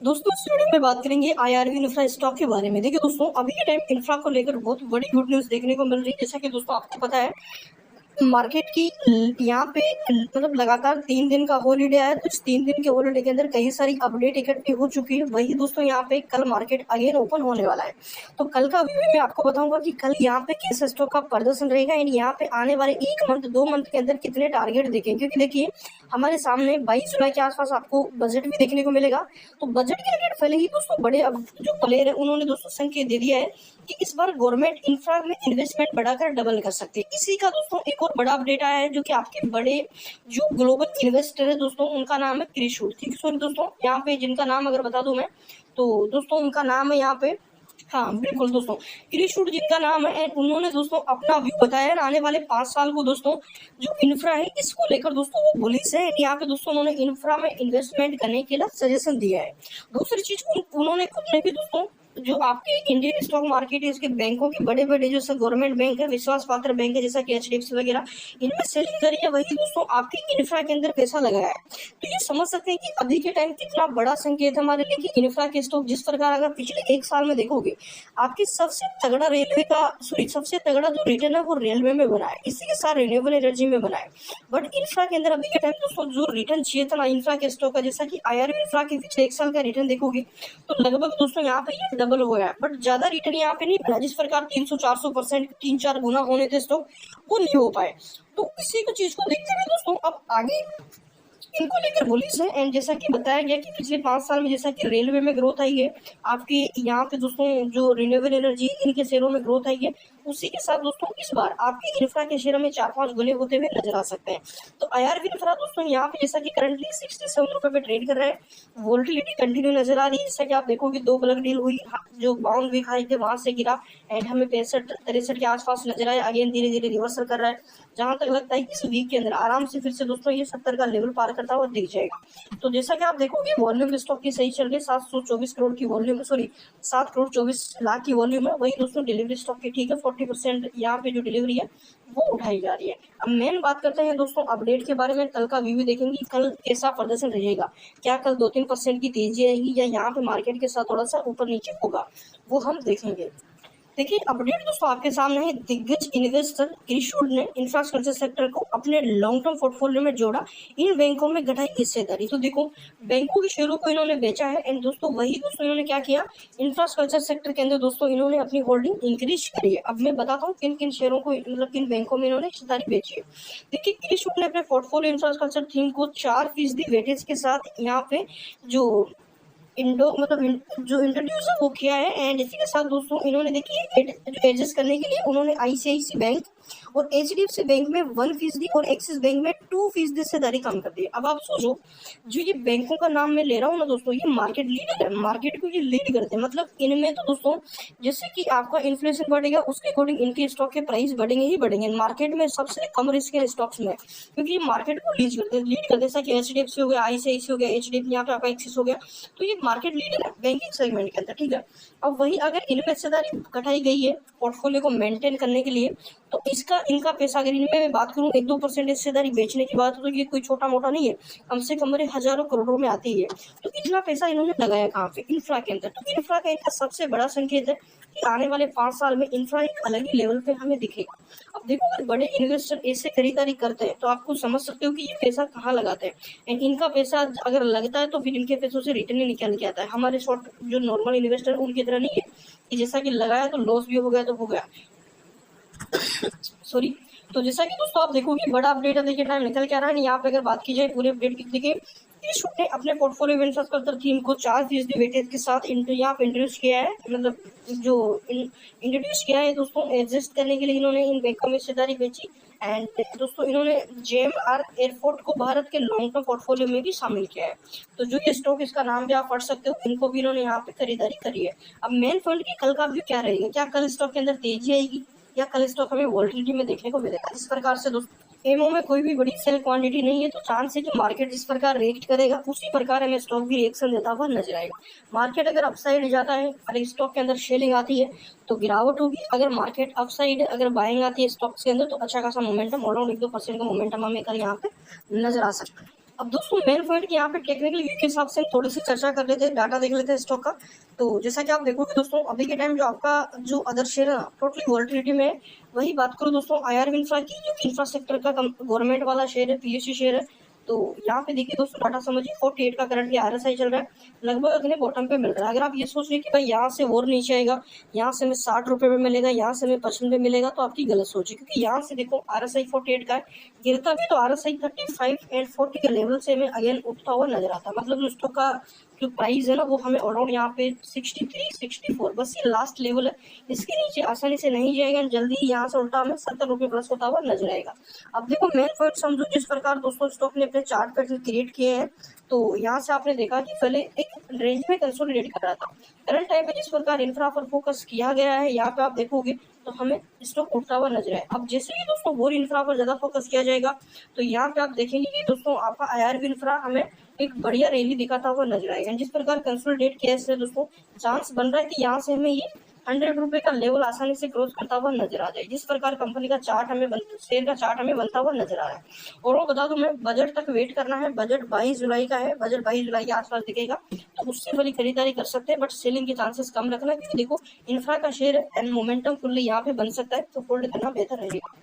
दोस्तों इस वीडियो में बात करेंगे आईआरबी इंफ्रा स्टॉक के बारे में। देखिए दोस्तों, अभी के टाइम इंफ्रा को लेकर बहुत बड़ी गुड न्यूज़ देखने को मिल रही है। जैसा कि दोस्तों आपको पता है, मार्केट की यहाँ पे मतलब लगातार 3 दिन का हॉलीडे आया, तो इस 3 दिन के हॉलीडे के अंदर कई सारी अपडेट इकट्ठी हो चुकी है। वही दोस्तों यहाँ पे कल मार्केट अगेन ओपन होने वाला है। तो कल का व्यू मैं आपको बताऊंगा कि कल यहाँ पे किस स्टॉक का प्रदर्शन रहेगा एंड यहाँ पे आने वाले 1 मंथ 2 मंथ के अंदर कितने टारगेट देखें, क्योंकि देखिए हमारे सामने 22 जुलाई के आसपास आपको बजट भी देखने को मिलेगा। तो बजट के रिलेटेड पहले ही दोस्तों बड़े अब जो प्लेयर है उन्होंने दोस्तों संकेत दे दिया है कि इस बार गवर्नमेंट इंफ्रा में इन्वेस्टमेंट बढ़ाकर डबल कर सकती है। इसी का दोस्तों एक और बड़ा अपडेट आया है, जो कि आपके बड़े जो ग्लोबल इन्वेस्टर है दोस्तों, उनका नाम है क्रिशूड। ठीक है, सॉरी दोस्तों, यहाँ पे जिनका नाम अगर बता दूं मैं, तो दोस्तों उनका नाम है यहाँ पे, हाँ बिल्कुल दोस्तों, क्रिशूड जिनका नाम है। एंड उन्होंने दोस्तों अपना व्यू बताया आने वाले 5 साल को दोस्तों जो इंफ्रा है इसको लेकर दोस्तों वो बुलिश है। यहाँ पे दोस्तों उन्होंने इंफ्रा में इन्वेस्टमेंट करने के लिए सजेशन दिया है। दूसरी चीज उन्होंने खुद ने भी दोस्तों जो आपके इंडियन स्टॉक मार्केट है उसके बैंकों के बड़े बड़े जो गवर्नमेंट बैंक है, विश्वास पात्र बैंक है जैसा कि एचडीएफसी वगैरह, इनमें सेलिंग करी है, वही दोस्तों आपके इंफ्रा के अंदर पैसा लगाया है। तो ये समझ सकते हैं कि अभी के टाइम कितना बड़ा संकेत हमारे लिए कि इंफ्रा के स्टॉक जिस प्रकार अगर पिछले 1 साल में देखोगे, आपकी सबसे तगड़ा रेलवे का सबसे तगड़ा जो रिटर्न है वो रेलवे में बना है, इसी के साथ रिन्यूएबल एनर्जी में बना है। बट इंफ्रा के अंदर अभी के टाइम दोस्तों जो रिटर्न चाहिए था ना इंफ्रा के स्टॉक का, जैसा कि आईआरबी इंफ्रा के पिछले 1 साल का रिटर्न देखोगे तो लगभग दोस्तों यहाँ पे ये डबल हो गया है। बट ज्यादा रिटर्न यहाँ पे नहीं बना, जिस प्रकार 300-400% 3-4 गुना होने थे स्टॉक, वो नहीं हो पाए। तो इसी को चीज को देखते हुए दोस्तों अब आगे इनको लेकर पुलिस है। एंड जैसा कि बताया गया कि पिछले 5 साल में जैसा कि रेलवे में ग्रोथ आई है, आपकी यहाँ पे दोस्तों जो रिन्यूएबल एनर्जी इनके शेयरों में ग्रोथ आई है, उसी के साथ दोस्तों इस बार आपके इंफ्रा के शेयरों में 4-5 गुने होते हुए नजर आ सकते हैं। तो आईआरबी इंफ्रा दोस्तों यहाँ पे जैसा कि करंटली 67 रुपए पे ट्रेड कर रहा है, वोल्टिलिटी कंटिन्यू नजर आ रही है। जैसा कि आप देखोगे 2 बल्क डील हुई, जो बाउंड वीक हाई थे वहां से गिरा एंड हमें 65-63 के आसपास नजर आया, अगेन धीरे धीरे रिवर्सल कर रहा है। जहां तक लगता है कि इस वीक के अंदर आराम से फिर से दोस्तों ये 70 का लेवल पार करता हुआ दिख जाएगा। तो जैसा कि आप देखोगे वॉल्यूम स्टॉक की सही चल रही है, 724 करोड़ की वॉल्यूम, सॉरी 7 करोड़ 24 लाख की वॉल्यूम है। वही दोस्तों डिलीवरी स्टॉक की ठीक है, 40% यहाँ पे जो डिलीवरी है वो उठाई जा रही है। अब मेन बात करते हैं दोस्तों अपडेट के बारे में। कल का व्यू देखेंगे, कल कैसा प्रदर्शन रहेगा, क्या कल 2-3% की तेजी आएगी या यहाँ पे मार्केट के साथ थोड़ा सा ऊपर नीचे होगा, वो हम देखेंगे। देखिए अपडेट दोस्तों आपके सामने है। दिग्गज इन्वेस्टर क्रिशूड ने इंफ्रास्ट्रक्चर सेक्टर को अपने लॉन्ग टर्म पोर्टफोलियो में जोड़ा, इन बैंकों में घटाई हिस्सेदारी। तो देखो बैंकों के शेयरों को इन्होंने बेचा है एंड दोस्तों वही दोस्तों इन्होंने क्या किया, इंफ्रास्ट्रक्चर सेक्टर के अंदर दोस्तों इन्होंने अपनी होल्डिंग इंक्रीज करी है। अब मैं बताता हूँ किन किन शेयरों को मतलब किन बैंकों में इन्होंने हिस्सेदारी बेची है। देखिए क्रिशूड ने अपने पोर्टफोलियो इंफ्रास्ट्रक्चर थीम को 4% वेटेज के साथ यहाँ पे जो जो इंट्रोड्यूस है वो किया है। एंड इसी के साथ दोस्तों इन्होंने देखिए एडजस्ट करने के लिए उन्होंने आईसीआईसी बैंक और एचडीएफसी बैंक में 1% और एक्सिस बैंक में 2% हिस्सेदारी कम कर दी। अब आप सोचो, जो ये बैंकों का नाम मैं ले रहा हूँ ना दोस्तों, ये मार्केट लीडर है, मार्केट को ये लीड करते हैं। मतलब इनमें तो दोस्तों जैसे कि आपका इन्फ्लेशन बढ़ेगा उसके अकॉर्डिंग इनके स्टॉक के प्राइस बढ़ेंगे ही बढ़ेंगे। मार्केट में सबसे कम रिस्क है स्टॉक्स में, क्योंकि ये मार्केट को लीड करते हैं, जैसा कि एचडीएफसी हो गया, आईसीआईसी हो गया, एचडीएफसी यहाँ पे आपका एक्सिस हो गया, तो ये मार्केट लीडर है बैंकिंग सेगमेंट के अंदर। ठीक है, अब वही अगर इनमें हिस्सेदारी घटाई गई है पोर्टफोलियो को मेंटेन करने के लिए, तो इनका पैसा अगर इनमें मैं बात करूं 1-2% हिस्सेदारी बेचने की बात हो, तो ये कोई छोटा मोटा नहीं है, कम से कम मेरे हजारों करोड़ों में आती है। तो इतना पैसा इन्होंने लगाया कहाँ पे, इंफ्रा के अंदर। तो इंफ्रा का इनका सबसे बड़ा संकेत है कि आने वाले 5 साल में इंफ्रा एक अलग ही लेवल पे हमें दिखेगा। अब देखो अगर बड़े इन्वेस्टर ऐसे खरीदारी करते हैं तो आपको समझ सकते हो कि ये पैसा कहाँ लगाते हैं। एंड इनका पैसा अगर लगता है तो फिर इनके पैसों से रिटर्न ही निकल के आता है। हमारे शॉर्ट जो नॉर्मल इन्वेस्टर उनकी तरह नहीं है कि जैसा कि लगाया तो लॉस भी हो गया तो हो गया, सॉरी। तो जैसा कि दोस्तों आप देखोगे बड़ा अपडेट है, देखिए टाइम निकल के आ रहा है। यहाँ पे अगर बात की जाए पूरे अपडेट की, देखिए क्रिशूड ने अपने पोर्टफोलियो इंफ्रास्ट्रक्चर थीम को 4% वेटेज के साथ यहाँ पे इंट्रोड्यूस किया है। मतलब जो इंट्रोड्यूस किया है दोस्तों, एडजस्ट करने के लिए इन्होंने इन बैंकों में हिस्सेदारी बेची। एंड दोस्तों इन्होंने जेएमआर एयरपोर्ट को भारत के लॉन्ग टर्म पोर्टफोलियो में भी शामिल किया है। तो जो ये स्टॉक, इसका नाम भी आप पढ़ सकते हो, इनको भी इन्होंने यहाँ पे खरीदारी करी है। अब मेन फंड की कल का व्यू क्या रहेगा, क्या कल स्टॉक के अंदर तेजी आएगी या कल स्टॉक हमें वॉल्टिलिटी में देखने को मिलेगा। इस प्रकार से दोस्तों एमओ में कोई भी बड़ी सेल क्वांटिटी नहीं है, तो चांस है कि मार्केट जिस प्रकार रिएक्ट करेगा उसी प्रकार हमें स्टॉक भी रिएक्शन देता हुआ नजर आएगा। मार्केट अगर अपसाइड जाता है और स्टॉक के अंदर शेलिंग आती है तो गिरावट होगी, अगर मार्केट अपसाइड अगर बाइंग आती है स्टॉक्स के अंदर तो अच्छा खासा मोमेंटम, ऑलराउंड 1-2% का मोमेंटम हमें कल यहाँ पे नजर आ सकता है। अब दोस्तों मेन पॉइंट कि यहाँ पे टेक्निकली व्यू के हिसाब से थोड़ी सी चर्चा कर लेते हैं, डाटा देख लेते हैं स्टॉक का। तो जैसा कि आप देखोगे दोस्तों अभी के टाइम जो आपका जो अदर शेयर है टोटली वॉलिटिलिटी में है। वही बात करूँ दोस्तों आईआरबी इंफ्रा की, जो कि इंफ्रास्ट्रक्चर का गवर्नमेंट वाला शेयर है, पीएसयू शेयर है। तो यहाँ पे देखिए दोस्तों डाटा समझिए 48 का करंटली आरएसआई चल रहा है, लगभग अगले बॉटम पे मिल रहा है। अगर आप ये सोच रहे हैं कि भाई यहाँ से और नीचे आएगा, यहाँ से हमें 60 रुपये में मिलेगा, यहाँ से हमें 55 में मिलेगा, तो आपकी गलत सोच है। क्योंकि यहाँ से देखो आरएसआई 48 का है, गिरता भी तो आरएसआई 35 एंड 40 के लेवल से हमें अगेन उठता हुआ नजर आता है। मतलब दोस्तों का जो प्राइस है ना वो हमें अराउंड यहाँ पे 63 64 बस ये लास्ट लेवल है, इसके नीचे आसानी से नहीं जाएगा, जल्दी यहाँ से उल्टा हमें 70 रुपये प्लस होता हुआ नजर आएगा। अब देखो मेन पॉइंट समझो, जिस प्रकार दोस्तों स्टॉक ने अपने चार्ट पैटर्न क्रिएट किए हैं, तो यहाँ से आपने देखा कि पहले एक रेंज में कंसोलिडेट कर रहा था। करंट टाइम पे जिस प्रकार इंफ्रा पर फोकस किया गया है, यहाँ पे आप देखोगे तो हमें स्टॉक उठता हुआ नजर आए। अब जैसे ही दोस्तों और इंफ्रा पर ज्यादा फोकस किया जाएगा, तो यहाँ पे आप देखेंगे कि दोस्तों आपका आईआरबी इंफ्रा हमें एक बढ़िया रैली दिखाता हुआ नजर आएगा। जिस प्रकार कंसोलिडेट किया है दोस्तों, चांस बन रहा है कि यहाँ से हमें ये 100 रुपये का लेवल आसानी से क्रॉस करता हुआ नजर आ जाए। जिस प्रकार कंपनी का चार्ट हमें शेयर का चार्ट हमें बनता हुआ नजर आ रहा है। और वो बता दूं मैं, बजट तक वेट करना है, बजट 22 जुलाई का है, बजट 22 जुलाई के आसपास दिखेगा, तो उससे वाली खरीदारी कर सकते हैं, बट सेलिंग के चांसेस कम रखना, क्योंकि देखो इंफ्रा का शेयर एंड मोमेंटम फुल्ली यहाँ पे बन सकता है, तो होल्ड करना बेहतर रहेगा।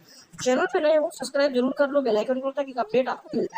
चैनल पे नए हो सब्सक्राइब जरूर कर लो, बेल आइकन को, ताकि अपडेट आपको मिलता है।